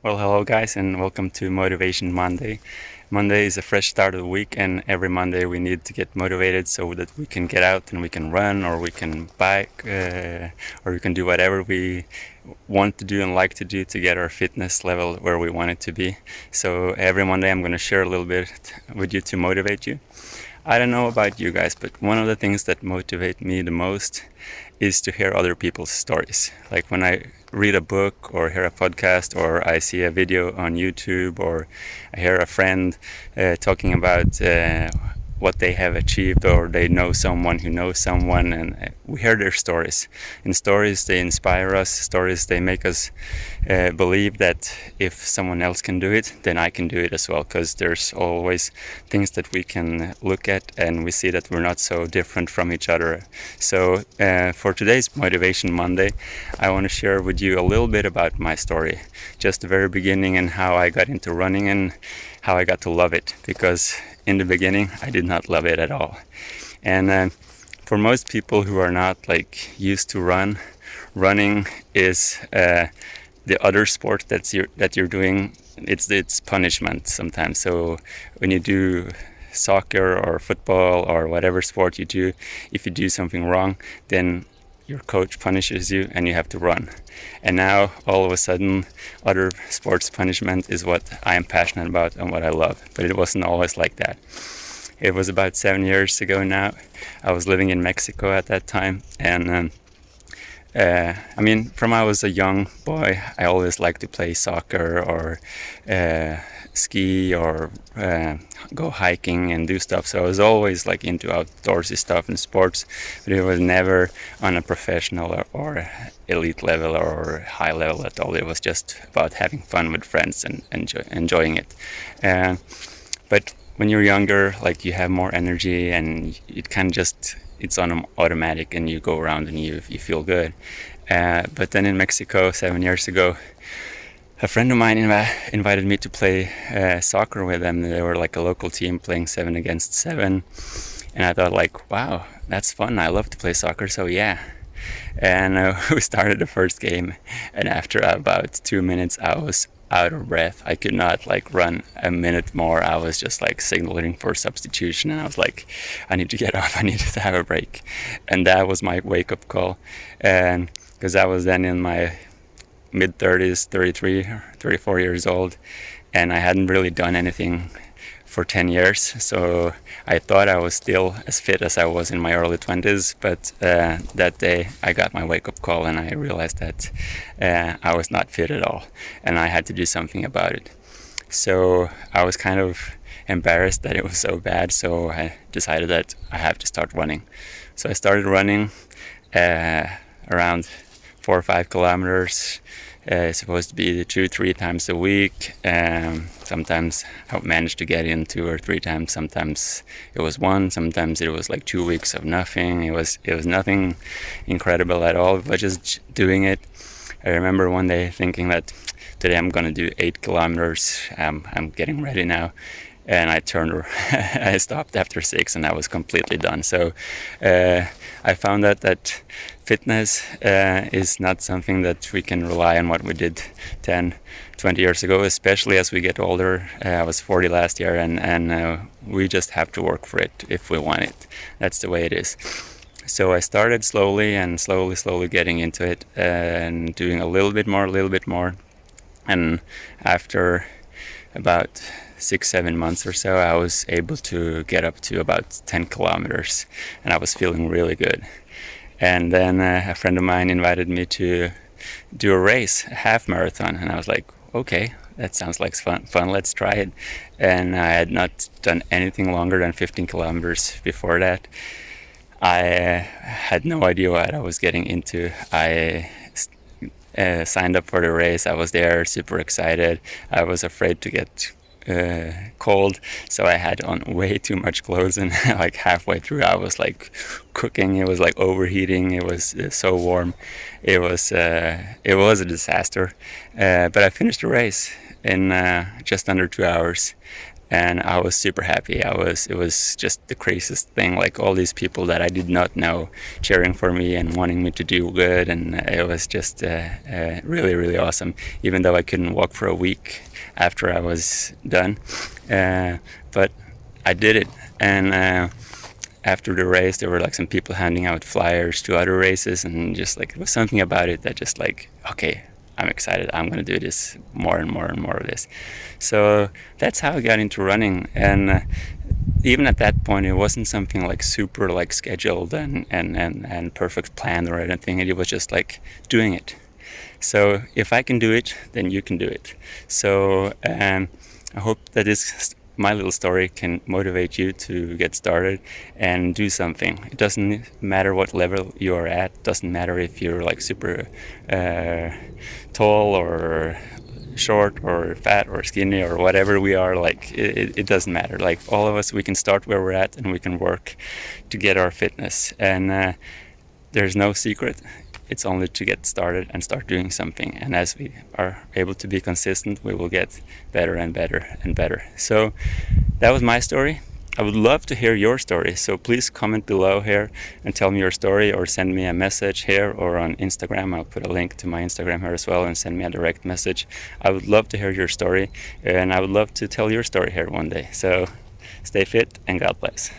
Well, hello guys, and welcome to Motivation Monday. Monday is a fresh start of the week, and every Monday we need to get motivated so that we can get out and we can run, or we can bike, or we can do whatever we want to do and like to do to get our fitness level where we want it to be. So every Monday I'm going to share a little bit with you to motivate you. I don't know about you guys, but one of the things that motivate me the most is to hear other people's stories. Like when I read a book or hear a podcast or I see a video on YouTube or I hear a friend talking about what they have achieved, or they know someone who knows someone, and we hear their stories. In stories they inspire us, stories they make us believe that if someone else can do it, then I can do it as well, because there's always things that we can look at and we see that we're not so different from each other. So for today's Motivation Monday, I want to share with you a little bit about my story, just the very beginning and how I got into running and how I got to love it, because in the beginning I did not love it at all. And for most people who are not like used to running is the other sport that you're doing. It's punishment sometimes. So when you do soccer or football or whatever sport you do, if you do something wrong, then your coach punishes you and you have to run. And now all of a sudden other sports punishment is what I am passionate about and what I love. But it wasn't always like that. It was about 7 years ago now. I was living in Mexico at that time, and from I was a young boy, I always liked to play soccer or ski or go hiking and do stuff. So I was always like into outdoorsy stuff and sports, but it was never on a professional or elite level or high level at all. It was just about having fun with friends and enjoying it. But when you're younger, like you have more energy and it kind of just, it's on automatic and you go around and you feel good. But then in Mexico 7 years ago, a friend of mine invited me to play soccer with them. They were like a local team playing 7 against 7. And I thought like, wow, that's fun. I love to play soccer, so yeah. And we started the first game, and after about 2 minutes I was out of breath. I could not like run a minute more. I was just like signaling for substitution, and I was like, I need to get off. I needed to have a break. And that was my wake-up call. And because I was then in my mid-30s, 33, 34 years old, and I hadn't really done anything for 10 years, so I thought I was still as fit as I was in my early 20s, but that day I got my wake-up call and I realized that I was not fit at all and I had to do something about it. So I was kind of embarrassed that it was so bad, so I decided that I have to start running. So I started running around 4 or 5 kilometers. It's supposed to be 2-3 times a week. Sometimes I managed to get in 2 or 3 times. Sometimes it was 1. Sometimes it was like 2 weeks of nothing. It was nothing incredible at all, but just doing it. I remember one day thinking that today I'm gonna do 8 kilometers. I'm getting ready now. And I stopped after 6 and I was completely done. So I found out that fitness is not something that we can rely on what we did 10, 20 years ago, especially as we get older. I was 40 last year, and we just have to work for it if we want it. That's the way it is. So I started slowly getting into it and doing a little bit more. And after about 6-7 months or so, I was able to get up to about 10 kilometers and I was feeling really good. And then a friend of mine invited me to do a race, a half marathon, and I was like, okay, that sounds like fun, let's try it. And I had not done anything longer than 15 kilometers before that. I had no idea what I was getting into. I signed up for the race. I was there, super excited. I was afraid to get cold, so I had on way too much clothes, and like halfway through I was like cooking. It was like overheating. It was so warm. It was a disaster, but I finished the race in just under 2 hours, and I was super happy. It was just the craziest thing, like all these people that I did not know cheering for me and wanting me to do good, and it was just really, really awesome, even though I couldn't walk for a week after I was done. But I did it, and after the race there were like some people handing out flyers to other races, and just like it was something about it that just like, okay, I'm excited, I'm gonna do this more and more and more of this. So that's how I got into running, and even at that point it wasn't something like super like scheduled and perfect planned or anything. It was just like doing it. So if I can do it, then you can do it. So I hope that my little story can motivate you to get started and do something. It doesn't matter what level you are at. It doesn't matter if you're like super tall or short or fat or skinny or whatever we are. Like it doesn't matter. Like all of us, we can start where we're at and we can work to get our fitness. And there's no secret. It's only to get started and start doing something. And as we are able to be consistent, we will get better and better and better. So that was my story. I would love to hear your story. So please comment below here and tell me your story, or send me a message here or on Instagram. I'll put a link to my Instagram here as well, and send me a direct message. I would love to hear your story, and I would love to tell your story here one day. So stay fit and God bless.